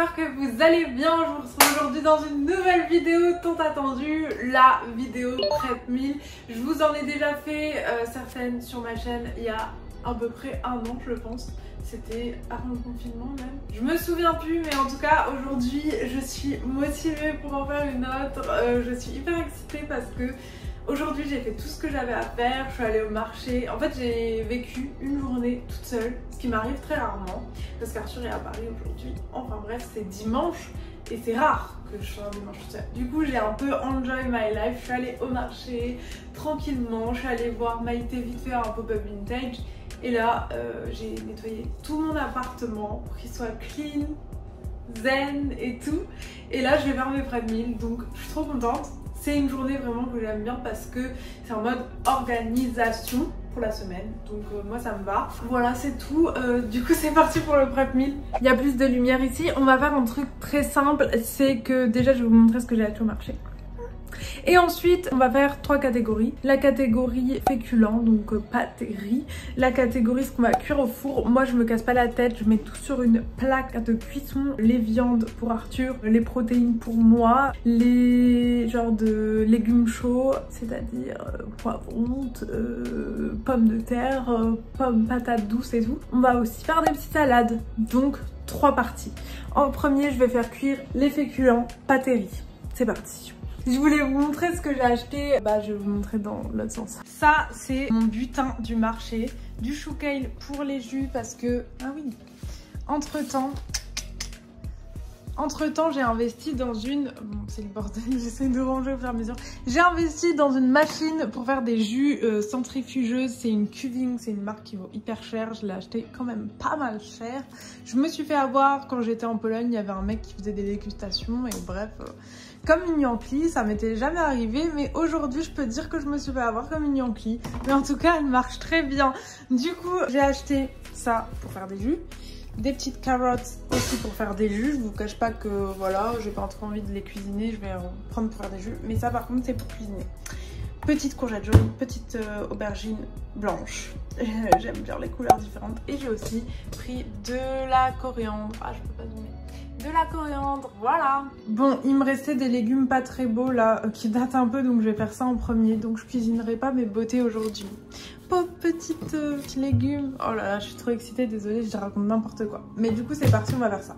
j'espère que vous allez bien. Je vous retrouve aujourd'hui dans une nouvelle vidéo tant attendue, la vidéo Prep Meal. Je vous en ai déjà fait certaines sur ma chaîne il y a à peu près un an je pense. C'était avant le confinement même. Je me souviens plus, mais en tout cas aujourd'hui je suis motivée pour en faire une autre. Je suis hyper excitée parce que aujourd'hui j'ai fait tout ce que j'avais à faire. Je suis allée au marché. En fait j'ai vécu une journée toute seule, ce qui m'arrive très rarement parce qu'Arthur est à Paris aujourd'hui. Enfin bref, c'est dimanche et c'est rare que je sois un dimanche toute seule. Du coup j'ai un peu enjoy my life. Je suis allée au marché tranquillement. Je suis allée voir Maïté vite faire un pop-up vintage. Et là, j'ai nettoyé tout mon appartement pour qu'il soit clean, zen et tout. Et là, je vais faire mes prep meal, donc je suis trop contente. C'est une journée vraiment que j'aime bien parce que c'est en mode organisation pour la semaine. Donc moi, ça me va. Voilà, c'est tout. Du coup, c'est parti pour le prep meal. Il y a plus de lumière ici. On va faire un truc très simple. C'est que déjà, je vais vous montrer ce que j'ai acheté au marché. Et ensuite on va faire trois catégories. La catégorie féculent, donc pâtes et riz. La catégorie ce qu'on va cuire au four. Moi je me casse pas la tête, je mets tout sur une plaque de cuisson. Les viandes pour Arthur, les protéines pour moi, les genres de légumes chauds, c'est-à-dire poivrons, pommes de terre, pommes, patates douces et tout. On va aussi faire des petites salades, donc trois parties. En premier je vais faire cuire les féculents, pâtes et riz. C'est parti. Je voulais vous montrer ce que j'ai acheté, je vais vous montrer dans l'autre sens. Ça c'est mon butin du marché, du chou kale pour les jus parce que, ah oui, entre temps j'ai investi dans une, bon c'est le bordel, j'essaie de ranger au fur et à mesure. J'ai investi dans une machine pour faire des jus centrifugeuses, c'est une Cuving, c'est une marque qui vaut hyper cher, je l'ai acheté quand même pas mal cher. Je me suis fait avoir quand j'étais en Pologne, il y avait un mec qui faisait des dégustations et bref... comme une Yankee, ça m'était jamais arrivé, mais aujourd'hui je peux dire que je me suis fait avoir comme une Yankee. Mais en tout cas, elle marche très bien. Du coup, j'ai acheté ça pour faire des jus. Des petites carottes aussi pour faire des jus. Je vous cache pas que voilà, j'ai pas trop envie de les cuisiner, je vais en prendre pour faire des jus. Mais ça par contre, c'est pour cuisiner. Petite courgette jaune, petite aubergine blanche. J'aime bien les couleurs différentes. Et j'ai aussi pris de la coriandre. Ah, je peux pas zoomer. De la coriandre, voilà. Bon, il me restait des légumes pas très beaux là, qui datent un peu, donc je vais faire ça en premier. Donc je cuisinerai pas mes beautés aujourd'hui. Pauvre petite légumes. Oh là là, je suis trop excitée, désolée, je raconte n'importe quoi. Mais du coup c'est parti, on va faire ça.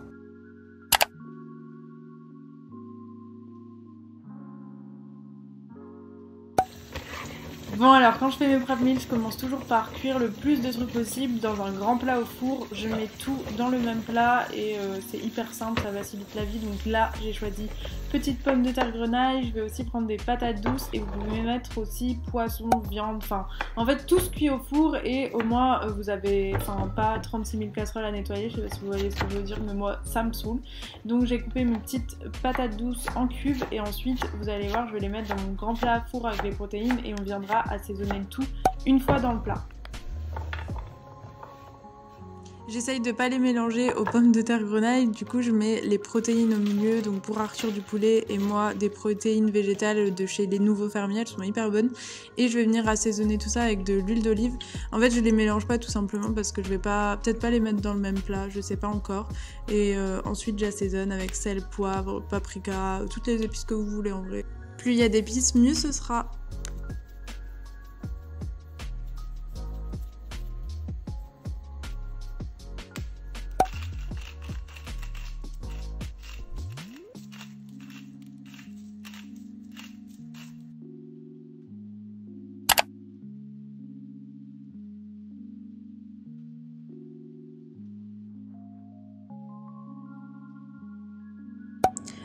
Bon alors quand je fais mes prep meals, je commence toujours par cuire le plus de trucs possible dans un grand plat au four. Je mets tout dans le même plat et c'est hyper simple, ça facilite la vie. Donc là j'ai choisi petite pomme de terre grenaille, je vais aussi prendre des patates douces et vous pouvez mettre aussi poisson, viande, enfin en fait tout se cuit au four et au moins vous avez pas 36 000 casseroles à nettoyer, je sais pas si vous voyez ce que je veux dire mais moi ça me saoule. Donc j'ai coupé mes petites patates douces en cubes et ensuite vous allez voir je vais les mettre dans mon grand plat à four avec les protéines et on viendra assaisonner le tout une fois dans le plat. J'essaye de pas les mélanger aux pommes de terre grenaille, du coup je mets les protéines au milieu, donc pour Arthur du poulet et moi des protéines végétales de chez les Nouveaux Fermiers, elles sont hyper bonnes. Et je vais venir assaisonner tout ça avec de l'huile d'olive. En fait je les mélange pas tout simplement parce que je vais peut-être pas les mettre dans le même plat, je sais pas encore. Et ensuite j'assaisonne avec sel, poivre, paprika, toutes les épices que vous voulez en vrai. Plus il y a d'épices, mieux ce sera.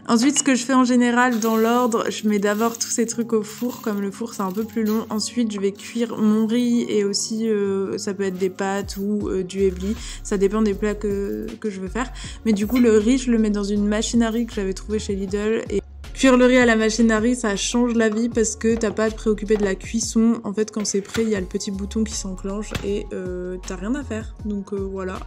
Ensuite, ce que je fais en général dans l'ordre, je mets d'abord tous ces trucs au four, comme le four c'est un peu plus long. Ensuite, je vais cuire mon riz et aussi ça peut être des pâtes ou du ébli. Ça dépend des plats que je veux faire. Mais du coup, le riz, je le mets dans une machine à riz que j'avais trouvé chez Lidl. Et cuire le riz à la machine à riz, ça change la vie parce que t'as pas à te préoccuper de la cuisson. En fait, quand c'est prêt, il y a le petit bouton qui s'enclenche et t'as rien à faire. Donc voilà.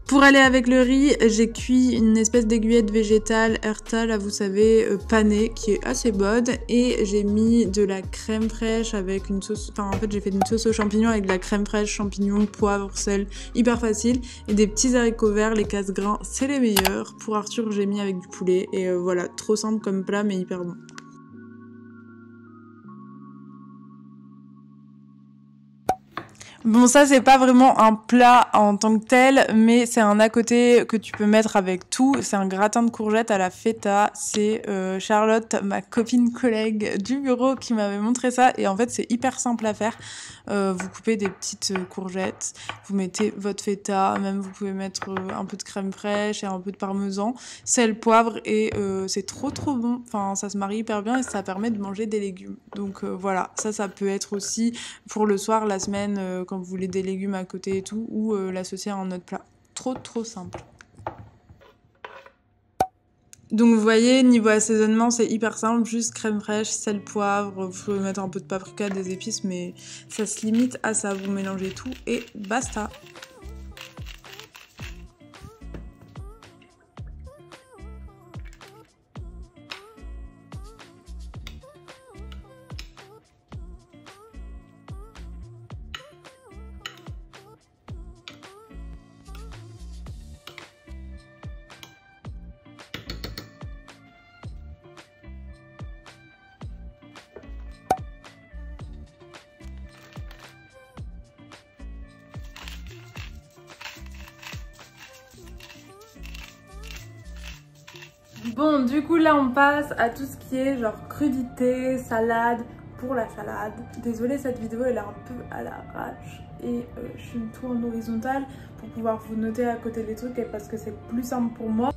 Pour aller avec le riz, j'ai cuit une espèce d'aiguillette végétale Herta, là vous savez, panée, qui est assez bonne. Et j'ai mis de la crème fraîche avec une sauce... Enfin, en fait, j'ai fait une sauce aux champignons avec de la crème fraîche, champignons, poivre, sel, hyper facile. Et des petits haricots verts, les casse-grains, c'est les meilleurs. Pour Arthur, j'ai mis avec du poulet. Et voilà, trop simple comme plat, mais hyper bon. Bon, ça c'est pas vraiment un plat en tant que tel, mais c'est un à côté que tu peux mettre avec tout. C'est un gratin de courgettes à la feta. C'est Charlotte, ma copine collègue du bureau, qui m'avait montré ça. Et en fait, c'est hyper simple à faire. Vous coupez des petites courgettes, vous mettez votre feta, même vous pouvez mettre un peu de crème fraîche et un peu de parmesan, sel, poivre, et c'est trop bon. Enfin, ça se marie hyper bien et ça permet de manger des légumes. Donc voilà, ça peut être aussi pour le soir, la semaine, quand vous voulez des légumes à côté et tout, ou l'associer à un autre plat. Trop simple. Donc vous voyez, niveau assaisonnement, c'est hyper simple, juste crème fraîche, sel, poivre, vous pouvez mettre un peu de paprika, des épices, mais ça se limite à ça, vous mélangez tout et basta. Bon, du coup là on passe à tout ce qui est genre crudité, salade, pour la salade. Désolée, cette vidéo elle est un peu à l'arrache et je suis tout en horizontale pour pouvoir vous noter à côté les trucs et parce que c'est plus simple pour moi.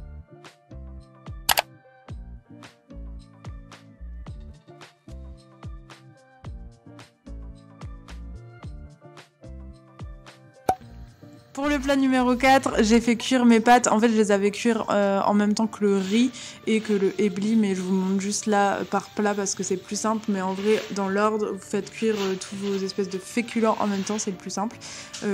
Pour le plat numéro 4, j'ai fait cuire mes pâtes. En fait, je les avais cuire en même temps que le riz et que le ébli, mais je vous montre juste là par plat parce que c'est plus simple. Mais en vrai, dans l'ordre, vous faites cuire tous vos espèces de féculents en même temps, c'est le plus simple.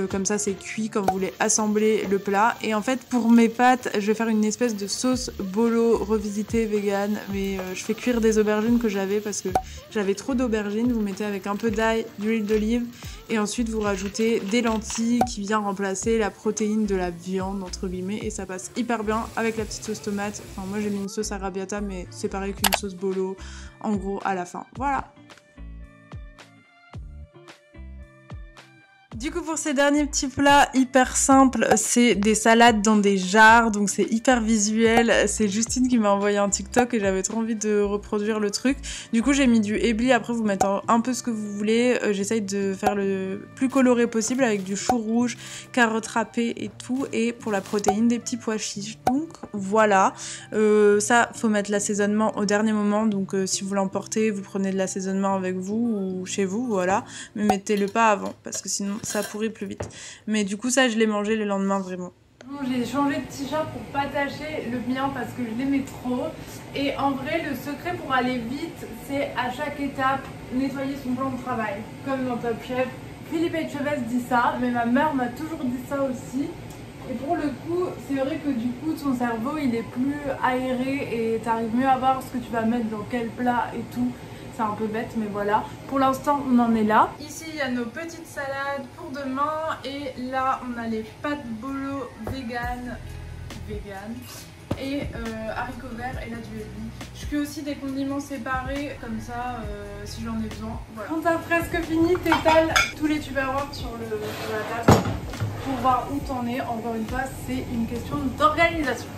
Comme ça, c'est cuit quand vous voulez assembler le plat. Et en fait, pour mes pâtes, je vais faire une espèce de sauce bolo revisitée vegan. Mais je fais cuire des aubergines que j'avais parce que j'avais trop d'aubergines. Vous mettez avec un peu d'ail, d'huile d'olive et ensuite vous rajoutez des lentilles qui viennent remplacer la protéine de la viande entre guillemets et ça passe hyper bien avec la petite sauce tomate. Enfin moi j'ai mis une sauce arrabbiata mais c'est pareil qu'une sauce bolo en gros à la fin. Voilà. Du coup pour ces derniers petits plats hyper simples, c'est des salades dans des jarres, donc c'est hyper visuel. C'est Justine qui m'a envoyé un TikTok et j'avais trop envie de reproduire le truc. Du coup j'ai mis du ébli, après vous mettez un peu ce que vous voulez. J'essaye de faire le plus coloré possible avec du chou rouge, carottes râpées et tout. Et pour la protéine, des petits pois chiches. Donc voilà, ça faut mettre l'assaisonnement au dernier moment. Donc si vous l'emportez, vous prenez de l'assaisonnement avec vous ou chez vous, voilà. Mais mettez-le pas avant parce que sinon ça pourrit plus vite. Mais du coup ça je l'ai mangé le lendemain vraiment. Bon, j'ai changé de t-shirt pour pas tâcher le mien parce que je l'aimais trop. Et en vrai le secret pour aller vite c'est à chaque étape nettoyer son plan de travail. Comme dans Top Chef. Philippe Etchebest dit ça, mais ma mère m'a toujours dit ça aussi. Et pour le coup, c'est vrai que du coup ton cerveau il est plus aéré et t'arrives mieux à voir ce que tu vas mettre dans quel plat et tout. C'est un peu bête mais voilà, pour l'instant on en est là. Ici il y a nos petites salades pour demain et là on a les pâtes bolo vegan et haricots verts et là du ébli. Je fais aussi des condiments séparés comme ça si j'en ai besoin. Voilà. Quand t'as presque fini, t'étales tous les tupperwares sur la table pour voir où t'en es. Encore une fois, c'est une question d'organisation.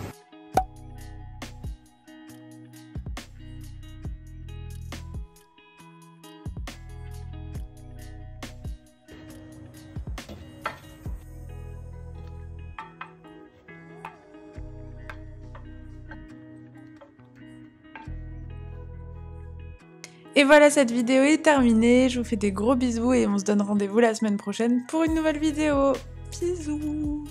Et voilà, cette vidéo est terminée, je vous fais des gros bisous et on se donne rendez-vous la semaine prochaine pour une nouvelle vidéo. Bisous!